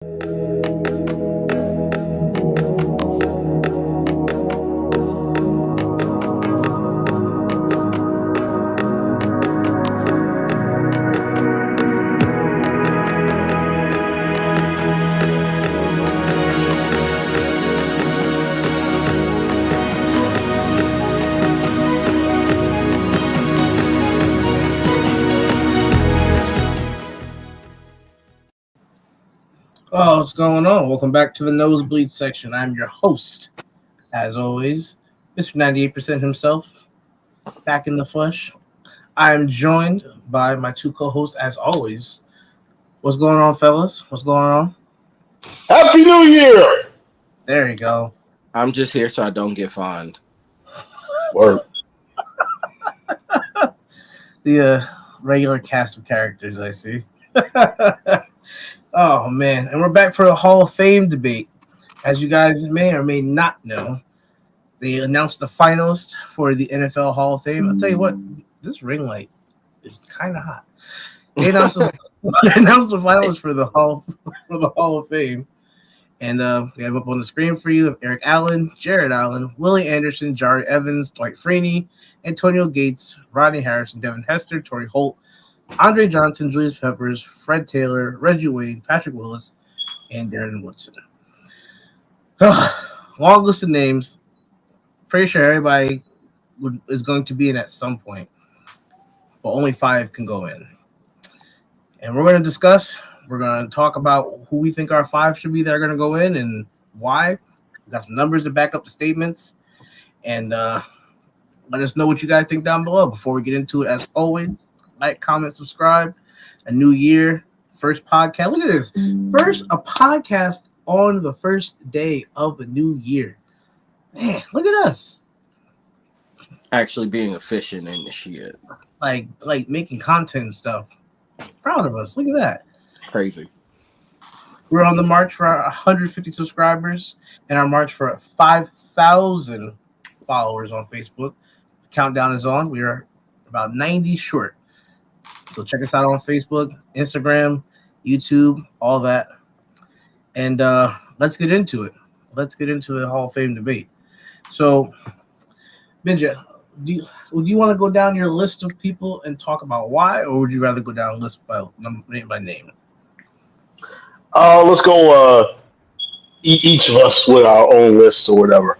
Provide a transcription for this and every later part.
Oh, what's going on? Welcome back to the Nosebleed section. I'm your host, as always, Mr. 98% himself, back in the flesh. I am joined by my two co-hosts, as always. What's going on, fellas? What's going on? Happy New Year! There you go. I'm just here so I don't get fined. Word. The regular cast of characters, I see. Oh, man. And we're back for the Hall of Fame debate. As you guys may or may not know, they announced the finalists for the NFL Hall of Fame. I'll tell you what, this ring light is kind of hot. They announced the finalists for the Hall of Fame. And we have up on the screen for you Eric Allen, Jared Allen, Willie Anderson, Jari Evans, Dwight Freeney, Antonio Gates, Rodney Harrison, Devin Hester, Torrey Holt, Andre Johnson, Julius Peppers, Fred Taylor, Reggie Wayne, Patrick Willis, and Darren Woodson. Long list of names. Pretty sure everybody is going to be in at some point, but only 5 can go in. And we're going to discuss. We're going to talk about who we think our 5 should be that are going to go in and why. We got some numbers to back up the statements. And let us know what you guys think down below. Before we get into it, as always, like, comment, subscribe. A new year, first podcast. Look at this. First, a podcast on the first day of the new year. Man, look at us. Actually being efficient in the shit. Like making content and stuff. Proud of us. Look at that. Crazy. We're on the march for our 150 subscribers and our march for 5,000 followers on Facebook. The countdown is on. We are about 90 short. So check us out on Facebook, Instagram, YouTube, all that. And let's get into it. Let's get into the Hall of Fame debate. So, Benja, do you want to go down your list of people and talk about why, or would you rather go down a list by name? Let's go each of us with our own lists or whatever.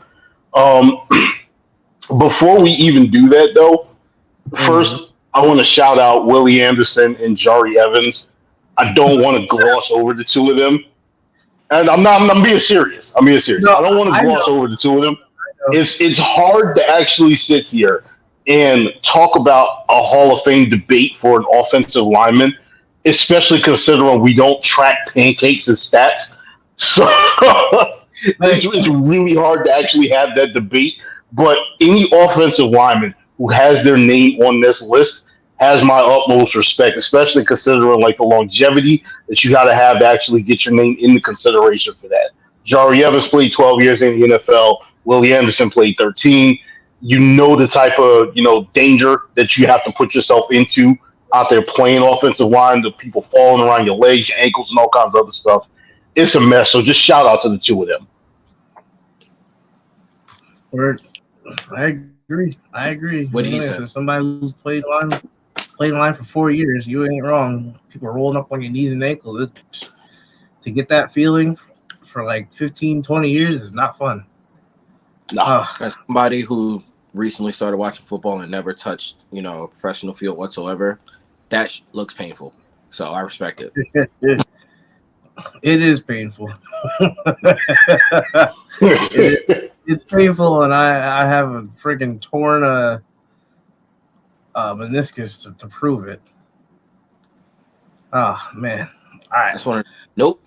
Before we even do that, though, first I want to shout out Willie Anderson and Jari Evans. I don't want to gloss over the two of them. And I'm being serious. No, I don't want to gloss over the two of them. It's hard to actually sit here and talk about a Hall of Fame debate for an offensive lineman, especially considering we don't track pancakes and stats. So it's really hard to actually have that debate. But any offensive lineman who has their name on this list has my utmost respect, especially considering like the longevity that you got to have to actually get your name into consideration for that. Jari Evans played 12 years in the NFL. Willie Anderson played 13. You know the type of danger that you have to put yourself into out there playing offensive line, the people falling around your legs, your ankles, and all kinds of other stuff. It's a mess. So just shout out to the two of them. I agree. What do you say? Somebody who's played line for 4 years, you ain't wrong. People rolling up on your knees and ankles. To get that feeling for like 15, 20 years is not fun. As somebody who recently started watching football and never touched, a professional field whatsoever, that looks painful. So I respect it. It is painful. It's painful, and I have a freaking torn meniscus to prove it. Oh man! All right. I just want to. Nope.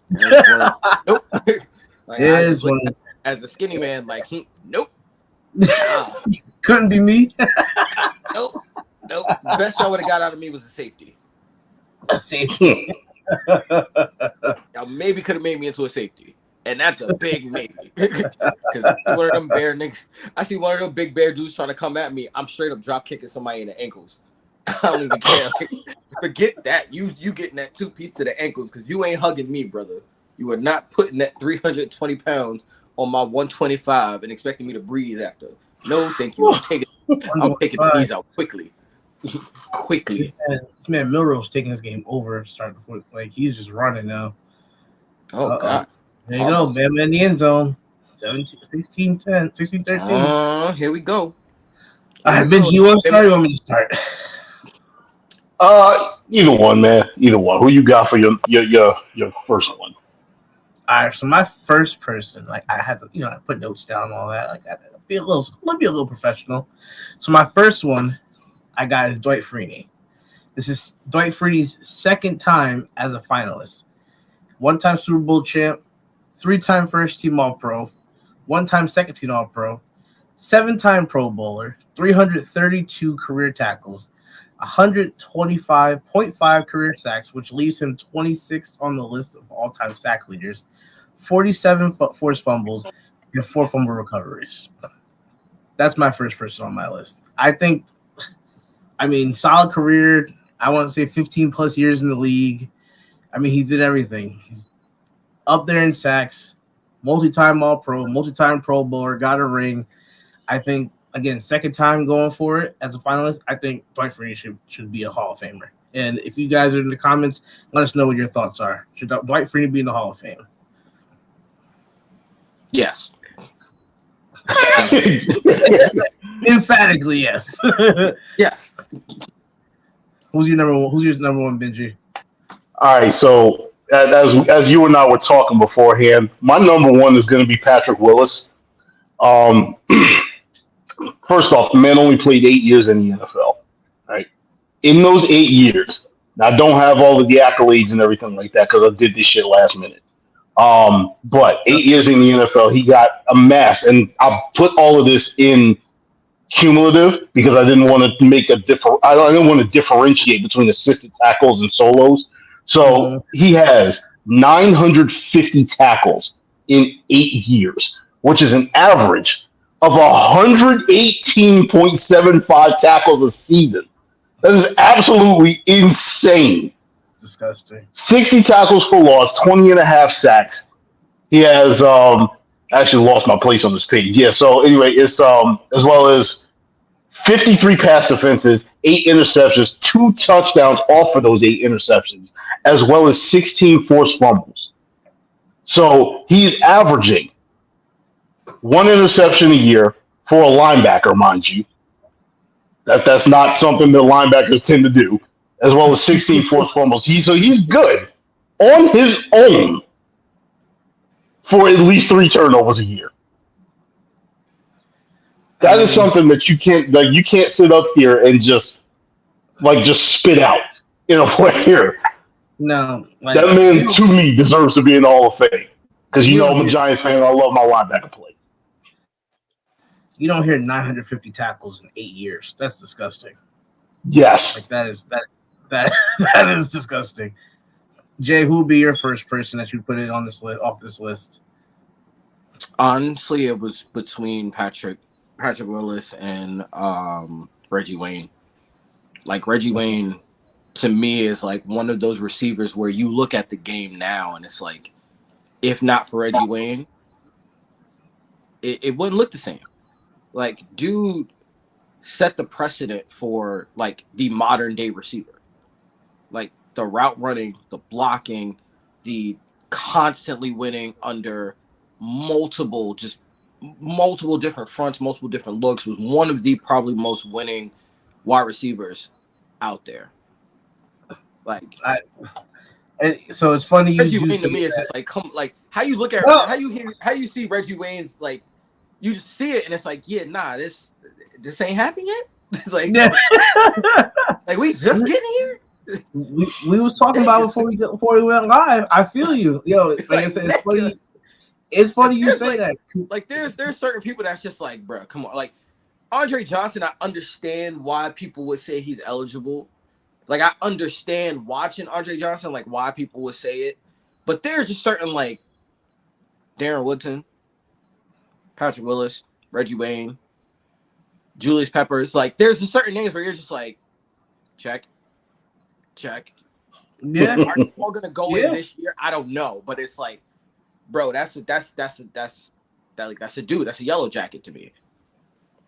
Nope. Like, as a skinny man, nope. Couldn't be me. Nope. The best y'all would have got out of me was a safety. A safety. Y'all maybe could have made me into a safety. And that's a big maybe. Because one of them bear niggas, I see one of them big bear dudes trying to come at me. I'm straight up drop kicking somebody in the ankles. I don't even care. Like, forget that. You getting that 2-piece to the ankles because you ain't hugging me, brother. You are not putting that 320 pounds on my 125 and expecting me to breathe after. No, thank you. I'm taking the knees out quickly. Quickly. This man Milrose's taking this game over. Starting to like he's just running now. Oh God. There you go, man in the end zone. 16-10, 16-13. Here we go. All right, Benji, you want to start or you want me to start? Either one, man. Either one. Who you got for your first one? All right, so my first person, like I had to, I put notes down and all that. Like I had to be a little professional. So my first one I got is Dwight Freeney. This is Dwight Freeney's second time as a finalist. 1-time Super Bowl champ, 3-time first team All-Pro, 1-time second team All-Pro, 7-time Pro Bowler, 332 career tackles, 125.5 career sacks, which leaves him 26th on the list of all-time sack leaders, 47 forced fumbles, and 4 fumble recoveries. That's my first person on my list. Solid career. I want to say 15 plus years in the league. He did everything. He's up there in sacks, multi-time All-Pro, multi-time Pro Bowler, got a ring. I think, again, second time going for it as a finalist, I think Dwight Freeney should be a Hall of Famer. And if you guys are in the comments, let us know what your thoughts are. Should Dwight Freeney be in the Hall of Fame? Yes. Emphatically, yes. Yes. Who's your number one, Benji? All right, so as you and I were talking beforehand, my number one is going to be Patrick Willis. First off, the man only played 8 years in the NFL. Right? In those 8 years, now I don't have all of the accolades and everything like that because I did this shit last minute. But 8 years in the NFL, he got amassed, and I put all of this in cumulative because I didn't want to I didn't want to differentiate between assisted tackles and solos. So he has 950 tackles in 8 years, which is an average of 118.75 tackles a season. That is absolutely insane. Disgusting. 60 tackles for loss, 20 and a half sacks. He has actually lost my place on this page. Yeah, so anyway, it's as well as 53 pass defenses, 8 interceptions, 2 touchdowns off of those 8 interceptions, as well as 16 forced fumbles. So he's averaging 1 interception a year for a linebacker, mind you. That's not something that linebackers tend to do, as well as 16 forced fumbles. He's good on his own for at least 3 turnovers a year. That is something that you can't sit up here and just spit out in a player. No, that man to me deserves to be in the Hall of Fame because I'm a Giants fan and I love my linebacker play. You don't hear 950 tackles in 8 years. That's disgusting. Yes, that is disgusting. Jay, who would be your first person that you put it on this list off this list? Honestly, it was between Patrick Willis and Reggie Wayne. Like Reggie Wayne, to me, is like one of those receivers where you look at the game now and it's like, if not for Reggie Wayne, it wouldn't look the same. Like, dude set the precedent for like the modern day receiver. Like the route running, the blocking, the constantly winning under multiple different fronts, multiple different looks, was one of the probably most winning wide receivers out there. So it's funny. Reggie Wayne to me is just like how you look at how you see Reggie Wayne's like you just see it and it's like this ain't happened yet. Like we just getting here. We was talking about before we went live. I feel you, yo. Like I said, it's funny. It's funny you say that. Like there's certain people that's just like, bro, come on. Like Andre Johnson, I understand why people would say he's eligible. Like I understand watching Andre Johnson, like why people would say it. But there's just certain like Darren Woodson, Patrick Willis, Reggie Wayne, Julius Peppers. Like there's just certain names where you're just like, Check. Yeah, Are they all gonna go Yeah. in this year? I don't know, but it's like, bro, that's a dude. That's a yellow jacket to me.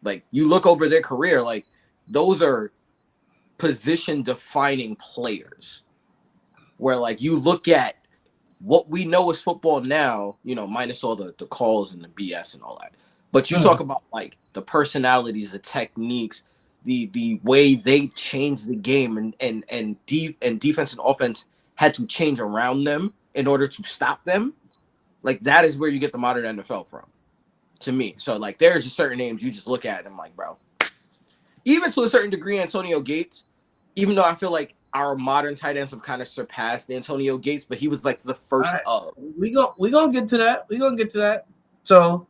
Like, you look over their career, like, those are position defining players. Where, like, you look at what we know is football now, minus all the calls and the BS and all that. But you talk about, like, the personalities, the techniques, the way they changed the game, and defense and offense had to change around them in order to stop them. Like, that is where you get the modern NFL from, to me. So, like, there's just certain names you just look at and I'm like, bro. Even to a certain degree, Antonio Gates, even though I feel like our modern tight ends have kind of surpassed Antonio Gates, but he was like the first of. we gonna get to that. So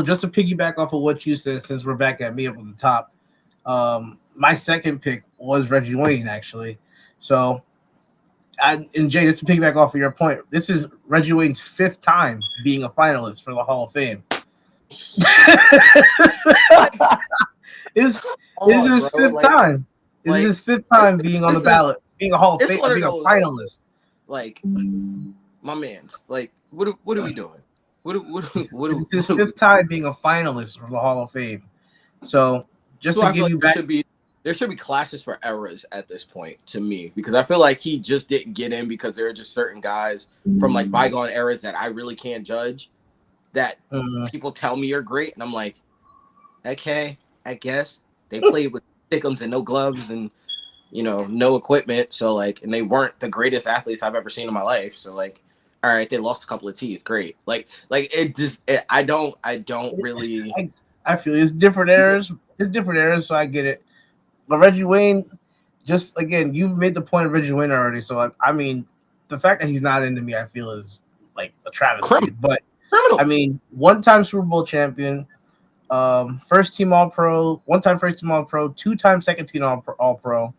just to piggyback off of what you said, since we're back at me up at the top, my second pick was Reggie Wayne, actually. So, and Jay, just to piggyback off of your point, this is Reggie Wayne's 5th time being a finalist for the Hall of Fame. It's his 5th time. This is his 5th time being on the ballot, being a Hall of Fame, being a finalist. Like, my man's like, what are we doing? It's his 5th time being a finalist for the Hall of Fame. So just to give you back, there should be classes for errors at this point, to me, because I feel like he just didn't get in because there are just certain guys from like bygone eras that I really can't judge, that people tell me are great, and I'm like, okay, I guess they played with stickums and no gloves and no equipment, so like, and they weren't the greatest athletes I've ever seen in my life, so like, all right, they lost a couple of teeth, great. Like it just, I don't really. I feel it's different eras, so I get it. But Reggie Wayne, just again, you've made the point of Reggie Wayne already, so I mean, the fact that he's not into me, I feel is like a travesty. But Criminal. I mean, 1-time Super Bowl champion, first team All-Pro, 1-time first team All-Pro, 2-time second team All-Pro,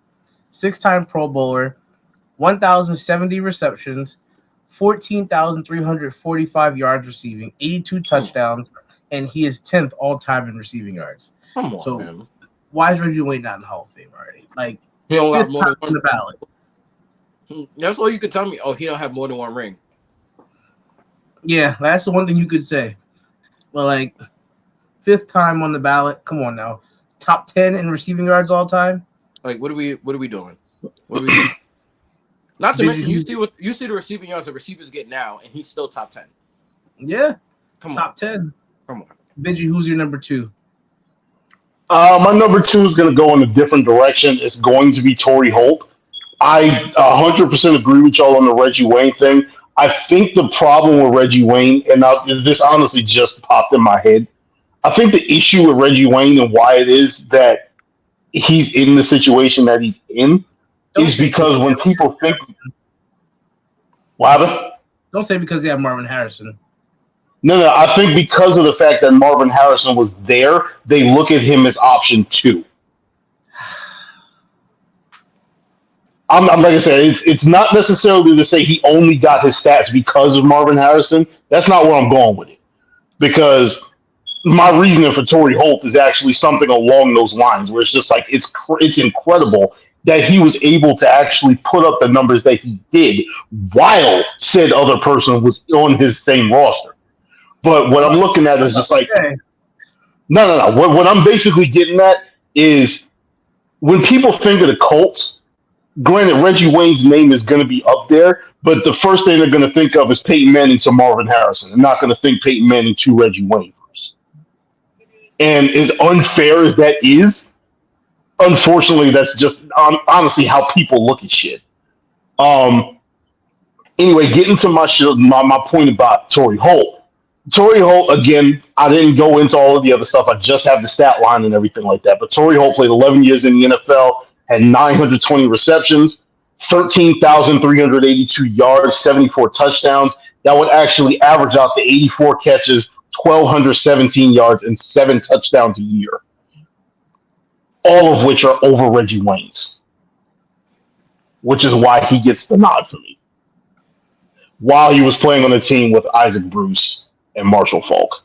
6-time Pro Bowler, 1,070 receptions, 14,345 yards receiving, 82 touchdowns, and he is 10th all-time in receiving yards. Come on, man. Why is Reggie Wayne not in the Hall of Fame already? Like, he don't have 5th more than time on the ballot. That's all you could tell me. Oh, he don't have more than one ring. Yeah, that's the one thing you could say. But like, 5th time on the ballot. Come on now, top 10 in receiving yards all time. Like, what are we doing? Not to mention, you see the receiving yards the receivers get now, and he's still top 10. Yeah, come on, top 10. Come on, Benji. Who's your number 2? My number 2 is going to go in a different direction. It's going to be Torrey Holt. I 100% agree with y'all on the Reggie Wayne thing. I think the problem with Reggie Wayne, and this honestly just popped in my head, I think the issue with Reggie Wayne and why it is that he's in the situation that he's in is because when people think, what? Don't say because they have Marvin Harrison. No, I think because of the fact that Marvin Harrison was there, they look at him as option 2. I'm like I said, it's not necessarily to say he only got his stats because of Marvin Harrison. That's not where I'm going with it. Because my reasoning for Torrey Holt is actually something along those lines, where it's just like it's incredible that he was able to actually put up the numbers that he did while said other person was on his same roster. But what I'm looking at is just like, no. What I'm basically getting at is when people think of the Colts, granted, Reggie Wayne's name is going to be up there, but the first thing they're going to think of is Peyton Manning to Marvin Harrison. They're not going to think Peyton Manning to Reggie Wayne first. And as unfair as that is, unfortunately, that's just honestly how people look at shit. Anyway, getting to my point about Torrey Holt. Torrey Holt, again, I didn't go into all of the other stuff. I just have the stat line and everything like that. But Torrey Holt played 11 years in the NFL, had 920 receptions, 13,382 yards, 74 touchdowns. That would actually average out to 84 catches, 1,217 yards, and 7 touchdowns a year. All of which are over Reggie Wayne's, which is why he gets the nod for me. While he was playing on a team with Isaac Bruce and Marshall Faulk.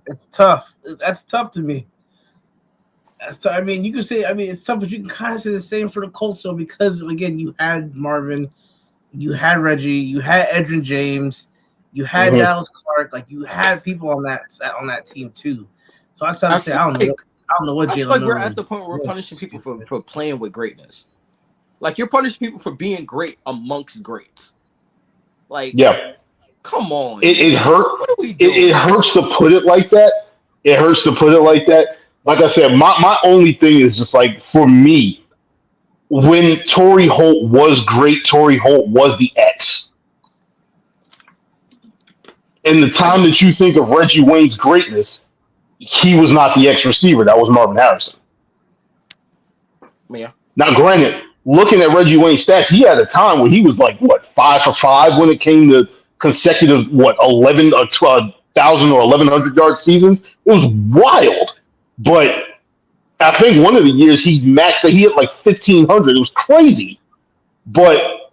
It's tough. That's tough to me. So I mean, you can say, I mean, it's tough, but you can kind of say the same for the Colts, though, because again, you had Marvin, you had Reggie, you had Edrin James, you had Mhm. Dallas Clark, like you had people on that team too. So I started I to say, feel I don't know, like I don't know what I feel Jalen like we're Miller at the point where we're was. punishing people for playing with greatness. Like you're punishing people for being great amongst greats. Like, Yeah, come on, it man. hurt. What are we It doing? hurts to put it like that. It hurts to put it like that. Like I said, my only thing is just like for me, when Torrey Holt was great, Torrey Holt was the X. In the I time get, that you think of Reggie Wayne's greatness, he was not the X receiver. That was Marvin Harrison. yeah. Now, granted, looking at Reggie Wayne's stats, he had a time where he was like what 5 for 5 when it came to consecutive 11 or 1,000 or 1,100 yard seasons. It was wild, but I think one of the years he maxed it. He hit like 1,500. It was crazy, but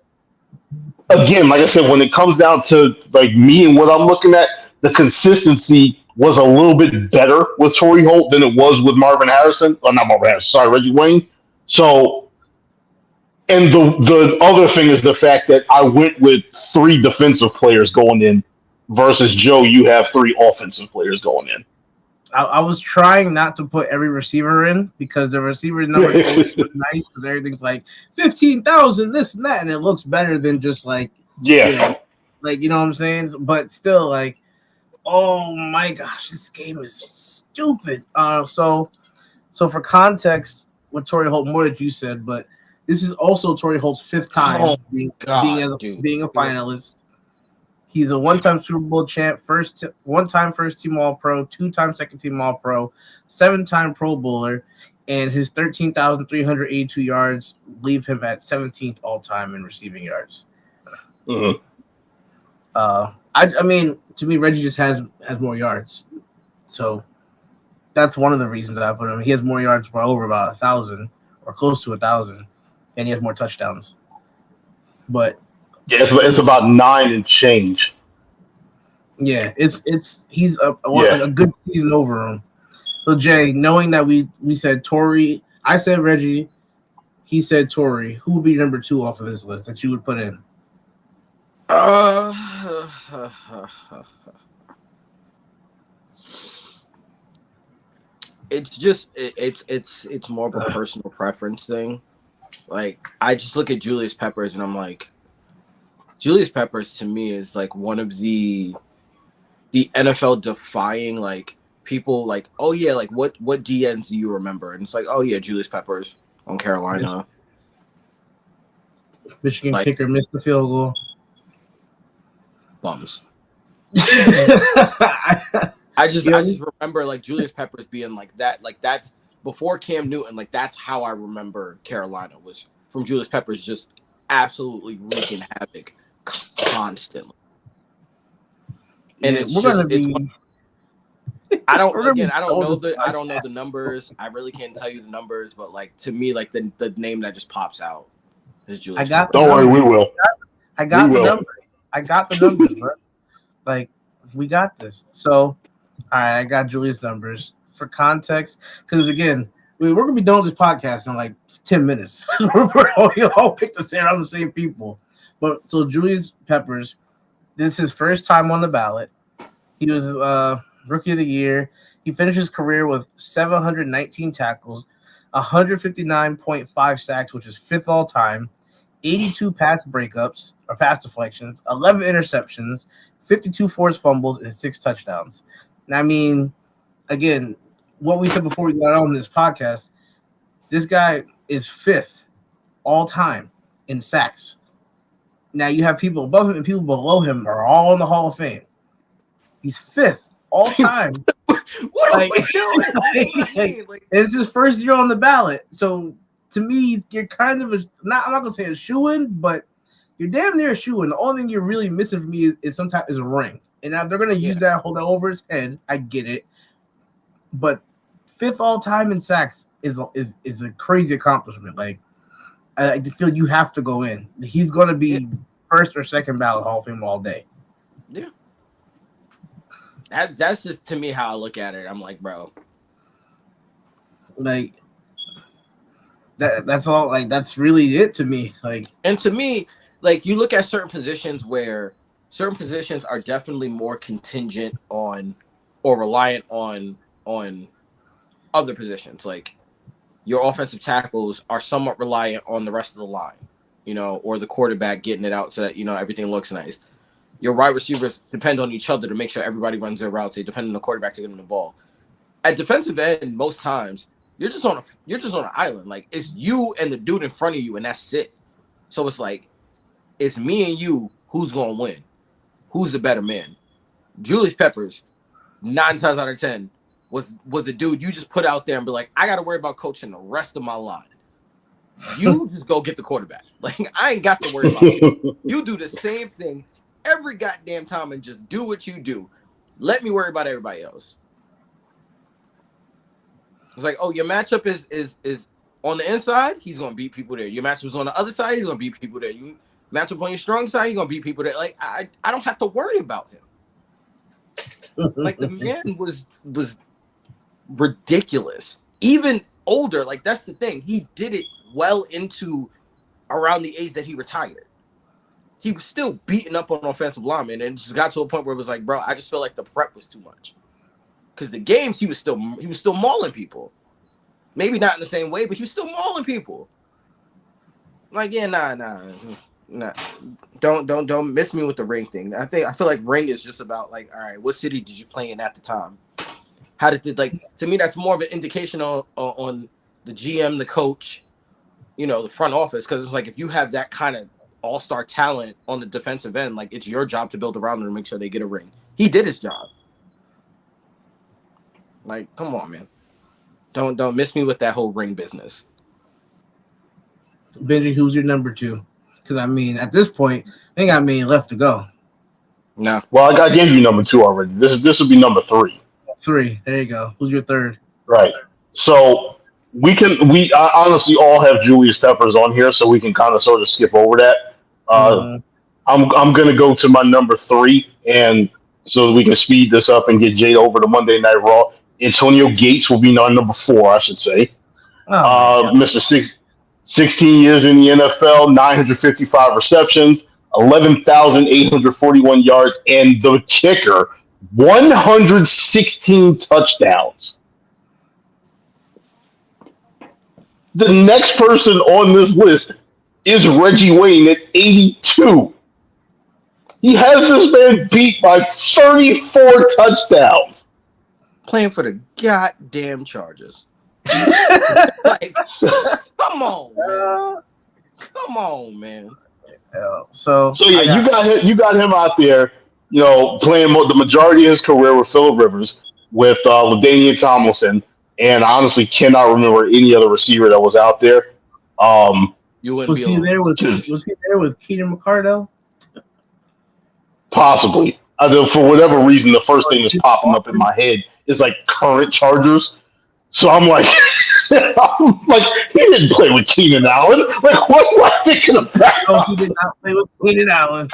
again, like I said, when it comes down to like me and what I'm looking at, the consistency was a little bit better with Torrey Holt than it was with Marvin Harrison. Not Marvin Harrison, sorry, Reggie Wayne. So, and the other thing is the fact that I went with 3 defensive players going in versus Joe. You have 3 offensive players going in. I was trying not to put every receiver in because the receiver numbers always look nice because everything's like 15,000, this and that, and it looks better than just like Yeah. you know, like you know what I'm saying. But still, like, oh my gosh, this game is stupid. So for context, with Torrey Holt, more that you said, but this is also Torrey Holt's 5th time Oh being God, dude. being a finalist. He's a one-time Super Bowl champ, one-time first-team All-Pro, 2-time second-team All-Pro, 7-time Pro Bowler, and his 13,382 yards leave him at 17th all-time in receiving yards. Mhm. I mean, to me, Reggie just has more yards, so that's one of the reasons I put him. He has more yards by over about 1,000 or close to 1,000, and he has more touchdowns. But Yeah, it's about 9 and change. yeah, he's Yeah. a good season over him. So Jay, knowing that we said Torrey, I said Reggie, he said Torrey. Who would be number 2 off of this list that you would put in? It's just it's more of a personal preference thing. Like I just look at Julius Peppers and I'm like, Julius Peppers to me is like one of the NFL defying like people like, oh yeah, like what DNs do you remember? And it's like, oh yeah, Julius Peppers on Carolina. Michigan Like- kicker missed the field goal. Bums. I just Yeah. remember like Julius Peppers being like that, like that's before Cam Newton, like that's how I remember Carolina was from Julius Peppers just absolutely wreaking havoc constantly. And it's we're just gonna be. I don't We're gonna be again I don't know told this I don't know the numbers. I really can't tell you the numbers, but like to me, like the name that just pops out is Julius. I got Peppers. Don't worry, we will. I got We the will. numbers. I got the numbers, bro. Like we got this. So, all right, I got Julius' numbers for context because again, we're gonna be done with this podcast in like 10 minutes. We're all picked around the same people. But so Julius Peppers, this is his first time on the ballot. He was rookie of the year. He finished his career with 719 tackles, 159.5 sacks, which is 5th all time, 82 pass breakups or pass deflections, 11 interceptions, 52 forced fumbles, and 6 touchdowns. And I mean, again, what we said before we got on this podcast, this guy is 5th all time in sacks. Now you have people above him and people below him are all in the Hall of Fame. He's 5th all time. What are we doing? That's what I mean. Like, It's his first year on the ballot. So to me, you're kind of I'm not gonna say a shoo-in, but you're damn near a shoo-in. The only thing you're really missing from me is sometimes a ring. And now if they're gonna use that, hold that over his head, I get it. But 5th all time in sacks is a crazy accomplishment. Like I feel you have to go in. He's gonna be first or second ballot Hall of Fame all day. yeah. That's just to me how I look at it. I'm like, bro. Like that's all. Like that's really it to me. Like, and to me, like you look at certain positions where certain positions are definitely more contingent on or reliant on other positions. Like your offensive tackles are somewhat reliant on the rest of the line, or the quarterback getting it out so that everything looks nice. Your wide receivers depend on each other to make sure everybody runs their routes. They depend on the quarterback to get them the ball. At defensive end, most times you're just on an island. Like it's you and the dude in front of you, and that's it. So it's like it's me and you. Who's gonna win? Who's the better man? Julius Peppers, 9 times out of 10, was a dude you just put out there and be like, I got to worry about coaching the rest of my line. You just go get the quarterback. Like I ain't got to worry about you. You do the same thing every goddamn time and just do what you do. Let me worry about everybody else. It's like, oh, your matchup is on the inside, he's gonna beat people there. Your matchup is on the other side, he's gonna beat people there. You match up on your strong side, he's gonna beat people there. Like I don't have to worry about him. Like the man was ridiculous. Even older, like that's the thing. He did it well into around the age that he retired. He was still beating up on offensive linemen, and it just got to a point where it was like, bro, I just feel like the prep was too much. Because the games he was still mauling people. Maybe not in the same way, but he was still mauling people. Like, yeah, nah. Don't miss me with the ring thing. I feel like ring is just about like, all right, what city did you play in at the time? How did it, like, to me that's more of an indication on the GM, the coach, the front office, because it's like if you have that kind of all-star talent on the defensive end, like it's your job to build around them and make sure they get a ring. He did his job. Like, come on, man. Don't miss me with that whole ring business. Benji, who's your number 2? Because I mean, at this point, they got me left to go. No. Well, I gave you number 2 already. This would be number 3. 3. There you go. Who's your 3rd? Right. So we honestly all have Julius Peppers on here, so we can kind of sort of skip over that. I'm gonna go to my number 3, and so we can speed this up and get Jade over to Monday Night Raw. Antonio Gates will be my number 4, I should say. Mr. 16 years in the NFL, 955 receptions, 11,841 yards, and the kicker, 116 touchdowns. The next person on this list is Reggie Wayne at 82. He has this man beat by 34 touchdowns. Playing for the goddamn Chargers. Like, come on, man. So yeah, you got him out there, playing the majority of his career with Phillip Rivers, with LaDainian Tomlinson, and I honestly cannot remember any other receiver that was out there. Was he there with Keenan McCardell? Possibly. For whatever reason, the first thing that's popping up in my head is like current Chargers. So I'm like, he didn't play with Keenan Allen. Like, what am I thinking of that? No, he did not play with Keenan Allen.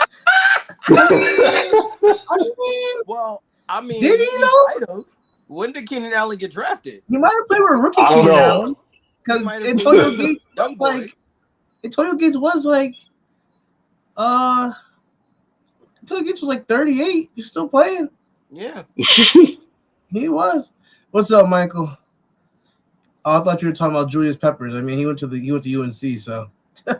Well, I mean, did he though? When did Keenan Allen get drafted? He might have played with rookie Keenan Allen. Because Antonio Gates, Antonio Gates was like, Antonio Gates was like 38. He's still playing. Yeah. He was. What's up, Michael? Oh, I thought you were talking about Julius Peppers. I mean, he went to UNC, so. I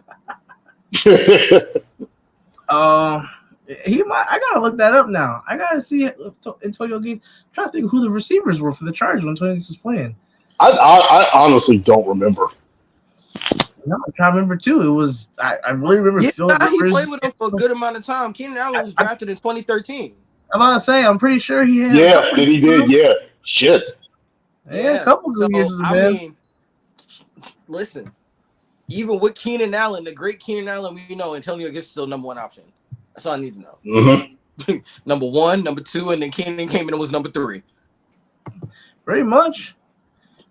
gotta look that up now. I gotta see Antonio Gates. I'm trying to think who the receivers were for the Chargers when Antonio Gates was playing. I honestly don't remember. No, I'm trying to remember too. It was I really remember. Yeah, he played with him for a good amount of time. Keenan Allen was drafted in 2013. I'm about to say, I'm pretty sure he had. Yeah, he did. Yeah, shit. Yeah, a couple of years. I mean, listen, even with Keenan Allen, the great Keenan Allen, we know Antonio Gates is still number 1 option. That's all I need to know. Mm-hmm. Number 1, number 2, and then Keenan came in and was number 3. Pretty much.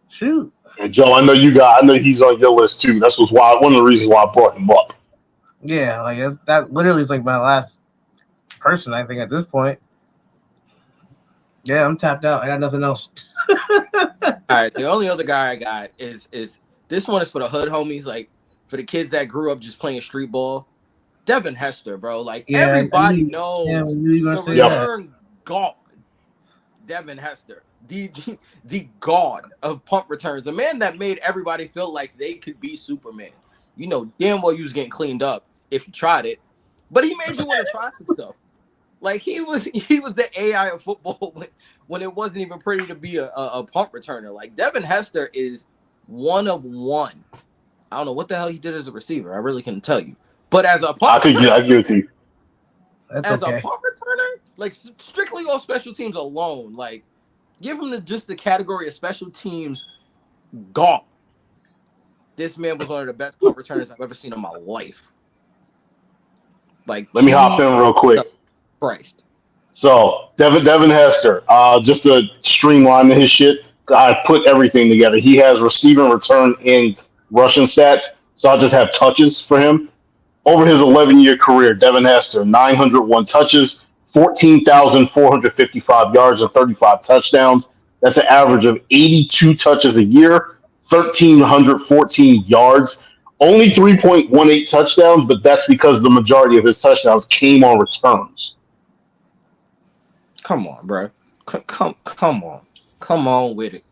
Shoot. And Joe, I know he's on your list too. That's one of the reasons why I brought him up. Yeah, like that literally is like my last person, I think, at this point. Yeah, I'm tapped out. I got nothing else. right, the only other guy I got is this one is for the hood homies, like for the kids that grew up just playing street ball. Devin Hester, bro. Like everybody knows you were the gonna say that. return god, Devin Hester, the god of punt returns, the man that made everybody feel like they could be Superman. You know damn well you was getting cleaned up if you tried it, but he made you want to try some stuff. Like he was the AI of football when it wasn't even pretty to be a punt returner. Like Devin Hester is one of one. I don't know what the hell he did as a receiver. I really couldn't tell you. But as a punt returner, I give it to you. That's a punt returner, like strictly on special teams alone, like give him just the category of special teams gone. This man was one of the best punt returners I've ever seen in my life. Like, let me hop in real quick. Christ. So Devin Hester, just to streamline his shit, I put everything together. He has receiving, return, and rushing stats. So I'll just have touches for him. Over his 11-year career, Devin Hester, 901 touches, 14,455 yards, and 35 touchdowns. That's an average of 82 touches a year, 1,314 yards. Only 3.18 touchdowns, but that's because the majority of his touchdowns came on returns. Come on, bro. Come on with it.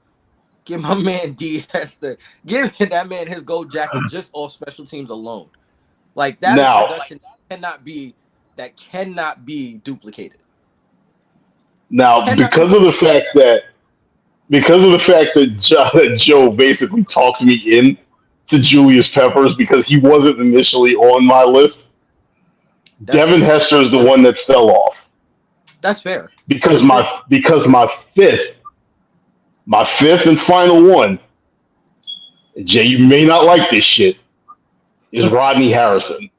Give my man D Hester. Give that man his gold jacket just off special teams alone. Like that production that cannot be duplicated. Now, because of the fact that Joe basically talked me in to Julius Peppers because he wasn't initially on my list, Devin Hester is the one that fell off. That's fair. Because my fifth and final one, Jay, you may not like this shit, is Rodney Harrison.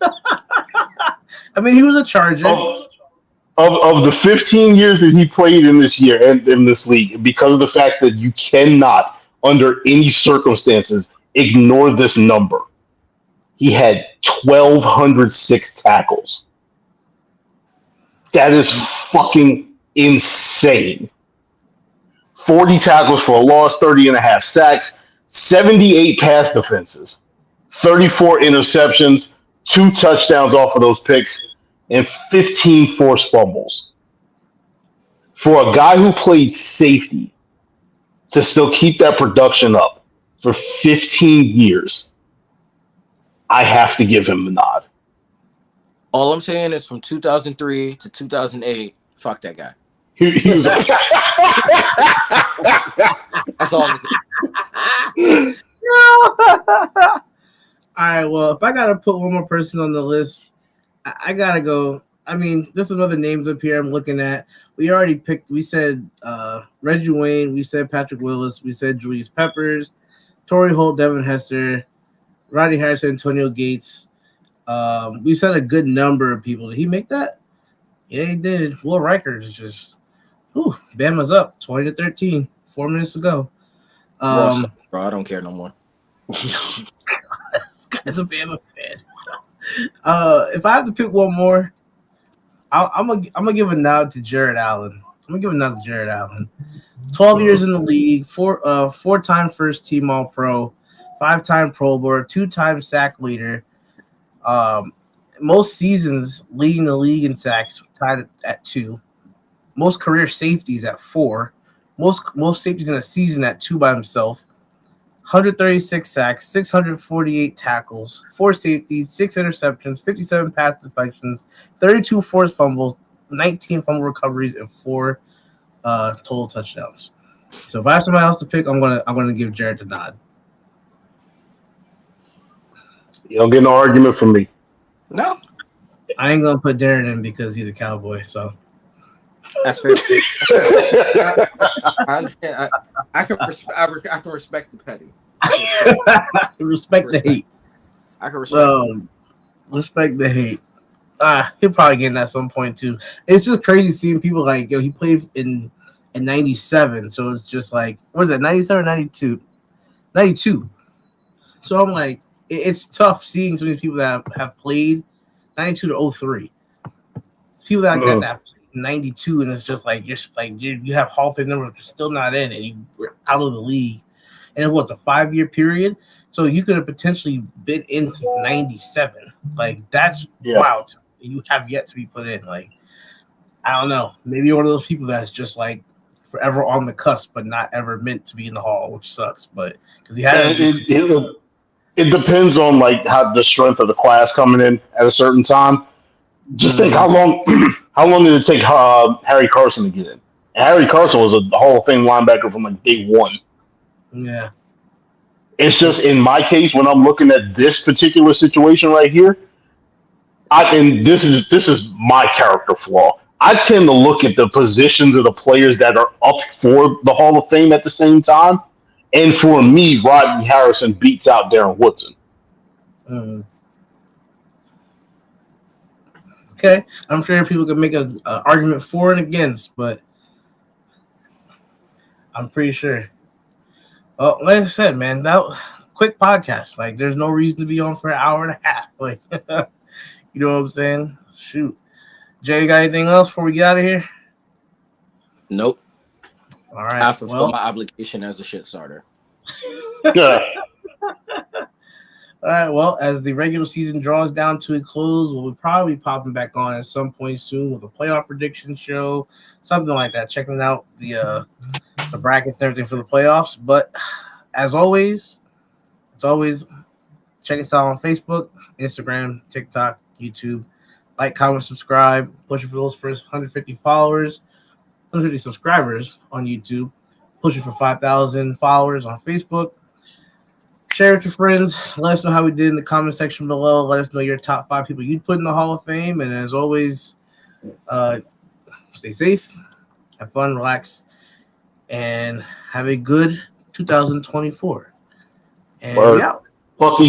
I mean, he was a Charger. Of the 15 years that he played in this year and in this league, because of the fact that you cannot, under any circumstances, ignore this number, he had 1,206 tackles. That is fucking insane. 40 tackles for a loss, 30.5 sacks, 78 pass defenses, 34 interceptions, 2 touchdowns off of those picks, and 15 forced fumbles. For a guy who played safety to still keep that production up for 15 years, I have to give him the nod. All I'm saying is from 2003 to 2008, fuck that guy. He was That's all I'm saying. All right, well, if I got to put one more person on the list, I got to go. I mean, there's some other names up here I'm looking at. We already picked, we said Reggie Wayne, we said Patrick Willis, we said Julius Peppers, Torrey Holt, Devin Hester, Rodney Harrison, Antonio Gates. We said a good number of people. Did he make that? Yeah, he did. Will Riker is just, Bama's up 20-13, 4 minutes to go. Bro, I don't care no more. This guy's a Bama fan. If I have to pick one more, I'm gonna give a nod to Jared Allen. 12 years in the league, four-time first team All-Pro, 5-time Pro Bowler, 2-time sack leader. Most seasons leading the league in sacks, tied at 2. Most career safeties at 4. Most safeties in a season at 2 by himself. 136 sacks, 648 tackles, 4 safeties, 6 interceptions, 57 pass deflections, 32 forced fumbles, 19 fumble recoveries, and 4 total touchdowns. So if I have somebody else to pick, I'm gonna give Jared the nod. You don't get no argument from me. No, I ain't gonna put Darren in because he's a Cowboy. So that's fair. I understand. I can respect the petty. respect the hate. I can respect. Respect the hate. He'll probably get in at some point too. It's just crazy seeing people like, he played in 97, so it's just like, what is that, 97 or 92? 92. So I'm like, it's tough seeing some of these people that have played 92 to 03. It's people that 92, and it's just like you have Hall of Fame numbers, but still not in, and you were out of the league. And what's a 5-year period? So you could have potentially been in since 97. Like that's wow. You have yet to be put in. Like I don't know. Maybe you're one of those people that's just like forever on the cusp, but not ever meant to be in the Hall, which sucks. But because he had it depends on like how the strength of the class coming in at a certain time. Just think how long did it take Harry Carson to get in? And Harry Carson was a Hall of Fame linebacker from like day one. Yeah. It's just in my case when I'm looking at this particular situation right here, and this is my character flaw. I tend to look at the positions of the players that are up for the Hall of Fame at the same time. And for me, Rodney Harrison beats out Darren Woodson. Okay, I'm sure people can make an argument for and against, but I'm pretty sure. Well, like I said, man, that quick podcast. Like, there's no reason to be on for an hour and a half. Like, you know what I'm saying? Shoot. Jay, you got anything else before we get out of here? Nope. All right. I fulfill my obligation as a shit starter. Yeah. All right. Well, as the regular season draws down to a close, we'll probably be popping back on at some point soon with a playoff prediction show, something like that. Checking out the brackets and everything for the playoffs. But as always, check us out on Facebook, Instagram, TikTok, YouTube. Like, comment, subscribe. Pushing for those first 150 followers, 150 subscribers on YouTube. Pushing for 5,000 followers on Facebook. Share with your friends. Let us know how we did in the comment section below. Let us know your top 5 people you'd put in the Hall of Fame. And as always, stay safe, have fun, relax, and have a good 2024. And we out. Fuck